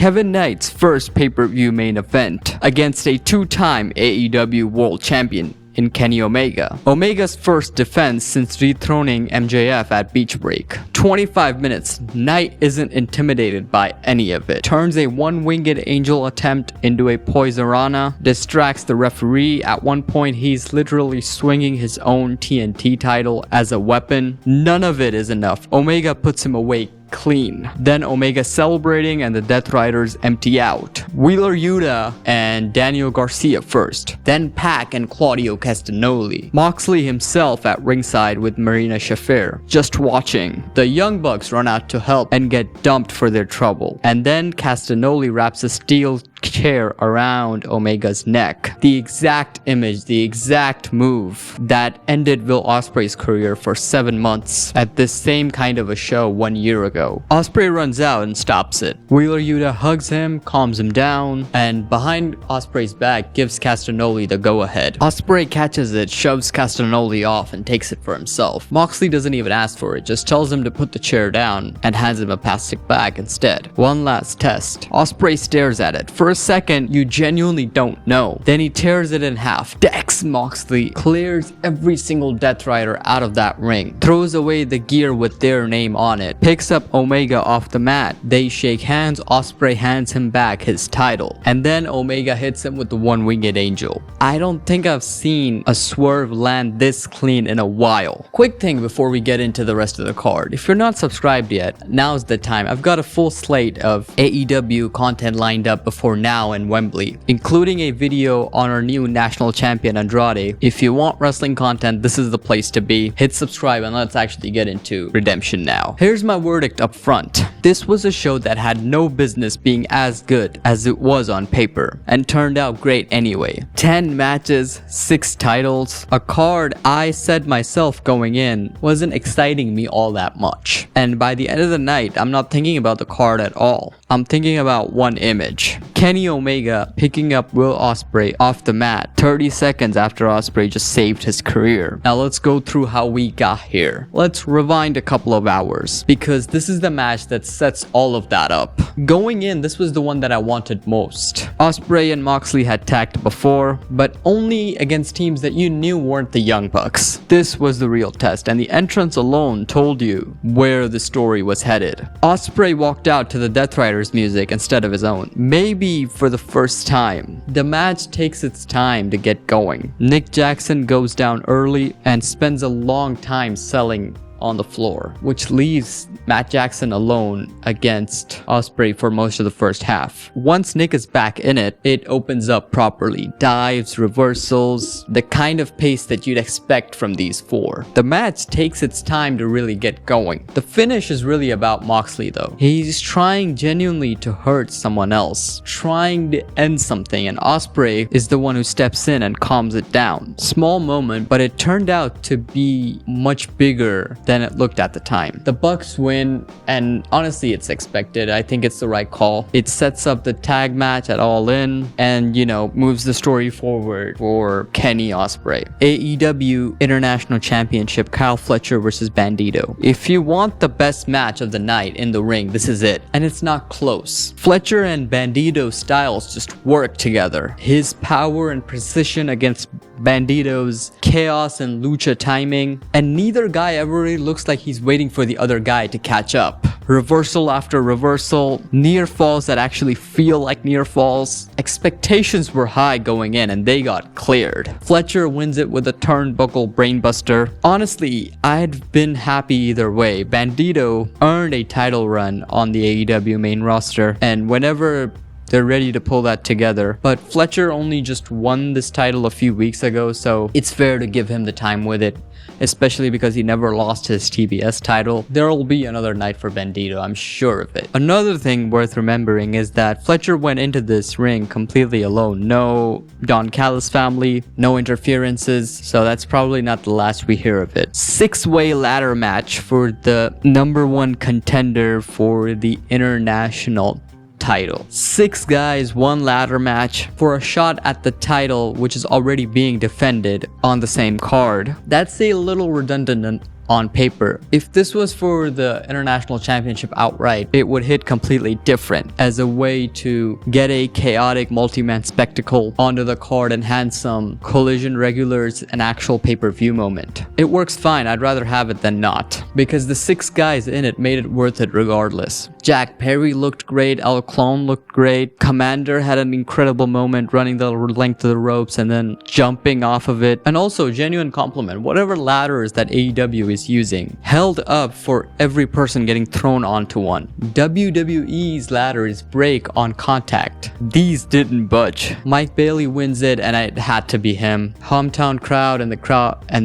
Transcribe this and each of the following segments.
Kevin Knight's first pay-per-view main event against a two-time AEW World Champion in Kenny Omega. Omega's first defense since dethroning MJF at Beach Break. 25 minutes, Knight isn't intimidated by any of it. Turns a one-winged angel attempt into a Poisonrana, distracts the referee. At one point, he's literally swinging his own TNT title as a weapon. None of it is enough. Omega puts him away clean. Then Omega celebrating and the Death Riders empty out. Wheeler Yuta and Daniel Garcia first. Then Pac and Claudio Castagnoli. Moxley himself at ringside with Marina Shafir, just watching. The Young Bucks run out to help and get dumped for their trouble. And then Castagnoli wraps a steel chair around Omega's neck. The exact image, the exact move that ended Will Ospreay's career for 7 months at this same kind of a show 1 year ago. Ospreay runs out and stops it. Wheeler Yuta hugs him, calms him down, and behind Ospreay's back gives Castagnoli the go-ahead. Ospreay catches it, shoves Castagnoli off, and takes it for himself. Moxley doesn't even ask for it, just tells him to put the chair down and hands him a plastic bag instead. One last test. Ospreay stares at it. For a second, you genuinely don't know. Then he tears it in half. Dex Moxley clears every single Death Rider out of that ring, throws away the gear with their name on it, picks up Omega off the mat. They shake hands. Ospreay hands him back his title, and then Omega hits him with the one-winged angel. I don't think I've seen a swerve land this clean in a while. Quick thing before we get into the rest of the card. If you're not subscribed yet, now's the time. I've got a full slate of AEW content lined up before now in Wembley, including a video on our new national champion Andrade. If you want wrestling content, this is the place to be. Hit subscribe and let's actually get into Redemption now. Here's my verdict up front. This was a show that had no business being as good as it was on paper, and turned out great anyway. 10 matches, 6 titles, a card I said myself going in wasn't exciting me all that much. And by the end of the night, I'm not thinking about the card at all. I'm thinking about one image. Kenny Omega picking up Will Ospreay off the mat 30 seconds after Ospreay just saved his career. Now let's go through how we got here. Let's rewind a couple of hours, because this is the match that sets all of that up. Going in, this was the one that I wanted most. Ospreay and Moxley had tagged before, but only against teams that you knew weren't the Young Bucks. This was the real test, and the entrance alone told you where the story was headed. Ospreay walked out to the Death Riders music instead of his own. Maybe for the first time. The match takes its time to get going. Nick Jackson goes down early and spends a long time selling on the floor, which leaves Matt Jackson alone against Ospreay for most of the first half. Once Nick is back in it, it opens up properly. Dives, reversals, the kind of pace that you'd expect from these four. The match takes its time to really get going. The finish is really about Moxley though. He's trying genuinely to hurt someone else, trying to end something, and Ospreay is the one who steps in and calms it down. Small moment, but it turned out to be much bigger than it looked at the time. The Bucks win, and honestly it's expected. I think it's the right call. It sets up the tag match at All In and, you know, moves the story forward for Kenny Ospreay. AEW International Championship, Kyle Fletcher versus Bandido. If you want the best match of the night in the ring, this is it. And it's not close. Fletcher and Bandido's styles just work together. His power and precision against Bandido's chaos and lucha timing, and neither guy ever really looks like he's waiting for the other guy to catch up. Reversal after reversal, near falls that actually feel like near falls. Expectations were high going in and they got cleared. Fletcher wins it with a turnbuckle brainbuster. Honestly, I'd been happy either way. Bandido earned a title run on the AEW main roster, and whenever they're ready to pull that together. But Fletcher only just won this title a few weeks ago, so it's fair to give him the time with it, especially because he never lost his TBS title. There will be another night for Bandido, I'm sure of it. Another thing worth remembering is that Fletcher went into this ring completely alone. No Don Callis family, no interferences, so that's probably not the last we hear of it. 6-way ladder match for the #1 contender for the international title. 6 guys, 1 ladder match for a shot at the title, which is already being defended on the same card. That's a little redundant on paper. If this was for the International Championship outright, it would hit completely different as a way to get a chaotic multi-man spectacle onto the card and hand some Collision regulars an actual pay-per-view moment. It works fine, I'd rather have it than not, because the 6 guys in it made it worth it regardless. Jack Perry looked great, El Clone looked great, Commander had an incredible moment running the length of the ropes and then jumping off of it, and also genuine compliment, whatever ladders that AEW is using held up for every person getting thrown onto one. WWE's ladders break on contact. These didn't budge. Mike Bailey wins it and it had to be him. Hometown crowd and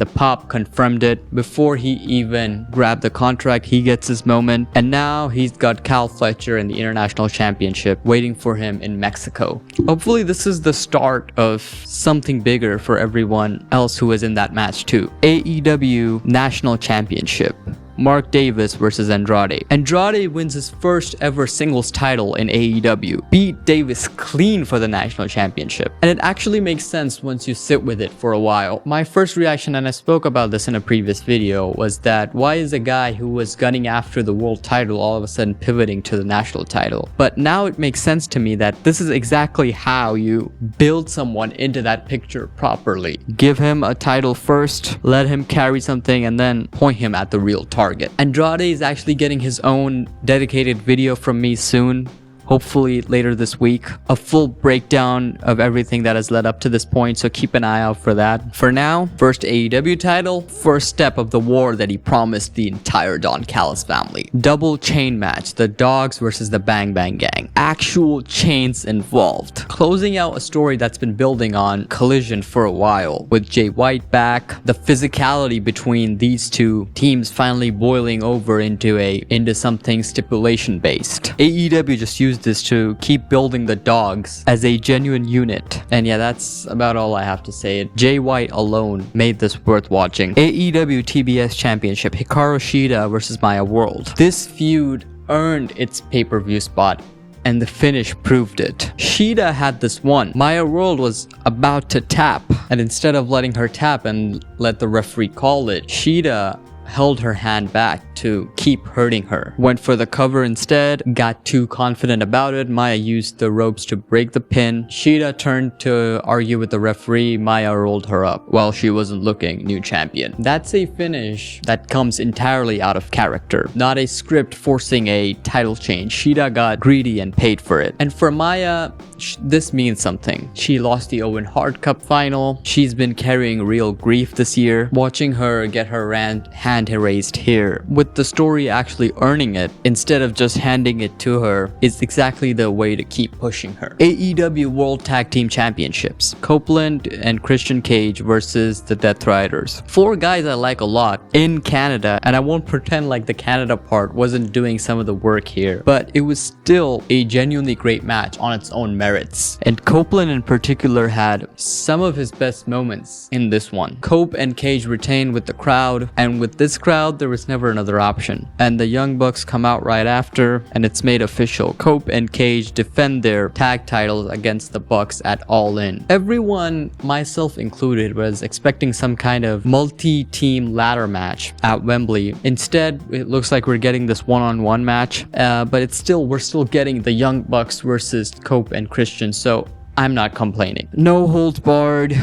the pop confirmed it. Before he even grabbed the contract, he gets his moment, and now he's got Cal Fletcher in the International Championship waiting for him in Mexico. Hopefully this is the start of something bigger for everyone else who was in that match too. AEW National Championship. Mark Davis versus Andrade. Andrade wins his first ever singles title in AEW, beat Davis clean for the national championship. And it actually makes sense once you sit with it for a while. My first reaction, and I spoke about this in a previous video, was that why is a guy who was gunning after the world title all of a sudden pivoting to the national title? But now it makes sense to me that this is exactly how you build someone into that picture properly. Give him a title first, let him carry something, and then point him at the real target. Andrade is actually getting his own dedicated video from me soon. Hopefully later this week, a full breakdown of everything that has led up to this point, so keep an eye out for that. For now, first AEW title, first step of the war that he promised the entire Don Callis family. Double chain match, the Dogs versus the Bang Bang Gang. Actual chains involved. Closing out a story that's been building on Collision for a while, with Jay White back, the physicality between these two teams finally boiling over into something stipulation based. AEW just used this to keep building the Dogs as a genuine unit. And yeah, that's about all I have to say. Jay White alone made this worth watching. AEW TBS Championship, Hikaru Shida versus Maya World. This feud earned its pay-per-view spot, and the finish proved it. Shida had this one. Maya World was about to tap, and instead of letting her tap and let the referee call it, Shida held her hand back to keep hurting her. Went for the cover instead, got too confident about it. Maya used the ropes to break the pin. Shida turned to argue with the referee. Maya rolled her up while she wasn't looking. New champion. That's a finish that comes entirely out of character, not a script forcing a title change. Shida got greedy and paid for it. And for Maya, this means something. She lost the Owen Hart Cup final. She's been carrying real grief this year. Watching her get her hand erased here, with the story actually earning it instead of just handing it to her, is exactly the way to keep pushing her. AEW World Tag Team Championships. Copeland and Christian Cage versus the Death Riders. 4 guys I like a lot in Canada, and I won't pretend like the Canada part wasn't doing some of the work here, but it was still a genuinely great match on its own merits. And Copeland in particular had some of his best moments in this one. Cope and Cage retained with the crowd, and with this crowd there was never another option. And the Young Bucks come out right after, and it's made official. Cope and Cage defend their tag titles against the Bucks at All In. Everyone, myself included, was expecting some kind of multi-team ladder match at Wembley. Instead, it looks like we're getting this one-on-one match, but we're still getting the Young Bucks versus Cope and Christian, so I'm not complaining. No holds barred.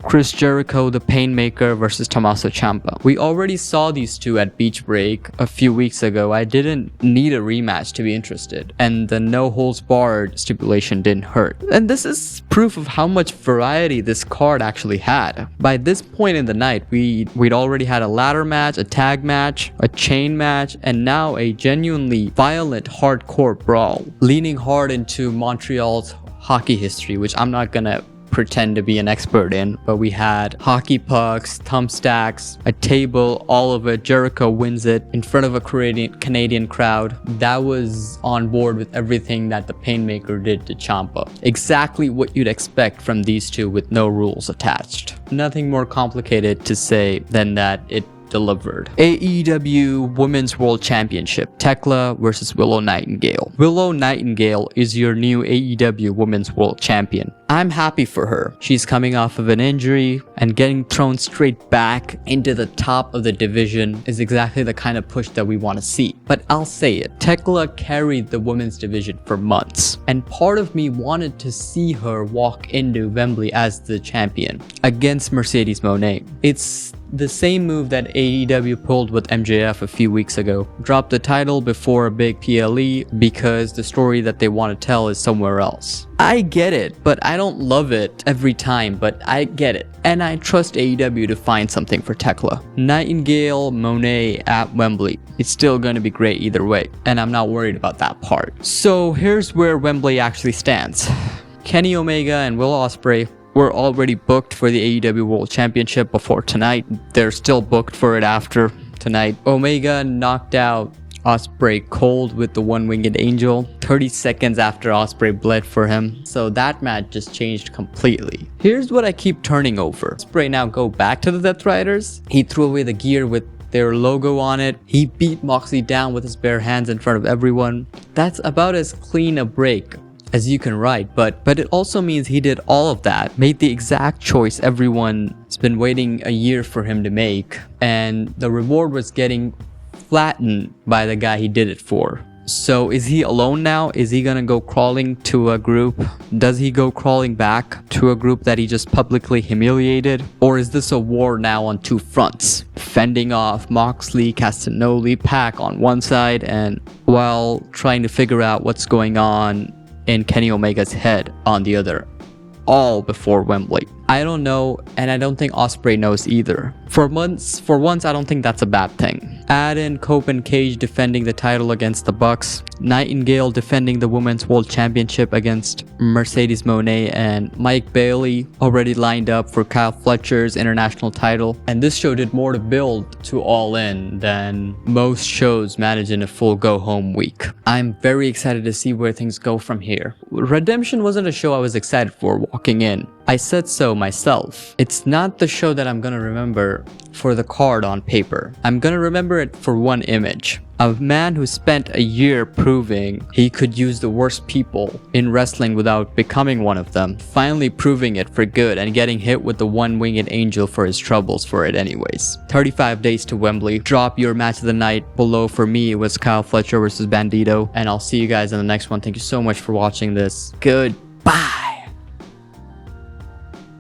Chris Jericho, the Painmaker versus Tommaso Ciampa. We already saw these two at Beach Break a few weeks ago. I didn't need a rematch to be interested, and the no holds barred stipulation didn't hurt. And this is proof of how much variety this card actually had. By this point in the night, we'd already had a ladder match, a tag match, a chain match, and now a genuinely violent hardcore brawl, leaning hard into Montreal's hockey history, which I'm not gonna pretend to be an expert in, but we had hockey pucks, thumbstacks, a table, all of it. Jericho wins it in front of a Canadian crowd that was on board with everything that the Painmaker did to Ciampa. Exactly what you'd expect from these two with no rules attached. Nothing more complicated to say than that it delivered. AEW Women's World Championship, Thekla versus Willow Nightingale. Willow Nightingale is your new AEW Women's World Champion. I'm happy for her. She's coming off of an injury, and getting thrown straight back into the top of the division is exactly the kind of push that we want to see. But I'll say it, Thekla carried the women's division for months, and part of me wanted to see her walk into Wembley as the champion against Mercedes Moné. It's the same move that AEW pulled with MJF a few weeks ago. Dropped the title before a big PLE because the story that they want to tell is somewhere else. I get it, but I don't love it every time, but I get it. And I trust AEW to find something for Thekla. Nightingale, Moné at Wembley. It's still going to be great either way, and I'm not worried about that part. So here's where Wembley actually stands. Kenny Omega and Will Ospreay were already booked for the AEW World Championship before tonight. They're still booked for it after tonight. Omega knocked out Ospreay cold with the one-winged angel 30 seconds after Ospreay bled for him. So that match just changed completely. Here's what I keep turning over. Ospreay now go back to the Death Riders. He threw away the gear with their logo on it. He beat Moxley down with his bare hands in front of everyone. That's about as clean a break as you can write, but it also means he did all of that, made the exact choice everyone's been waiting a year for him to make, and the reward was getting flattened by the guy he did it for. So is he alone now? Is he gonna go crawling to a group? Does he go crawling back to a group that he just publicly humiliated? Or is this a war now on two fronts? Fending off Moxley, Castagnoli, Pac on one side, and while trying to figure out what's going on in Kenny Omega's head on the other, all before Wembley. I don't know, and I don't think Ospreay knows either. For once, I don't think that's a bad thing. Add in Cope and Cage defending the title against the Bucks, Nightingale defending the Women's World Championship against Mercedes Moné, and Mike Bailey already lined up for Kyle Fletcher's international title. And this show did more to build to All In than most shows manage in a full go-home week. I'm very excited to see where things go from here. Redemption wasn't a show I was excited for walking in. I said so myself. It's not the show that I'm gonna remember for the card on paper. I'm gonna remember it for one image. A man who spent a year proving he could use the worst people in wrestling without becoming one of them, finally proving it for good and getting hit with the one-winged angel for his troubles for it anyways. 35 days to Wembley. Drop your match of the night below. For me, it was Kyle Fletcher versus Bandido, and I'll see you guys in the next one. Thank you so much for watching this. Goodbye.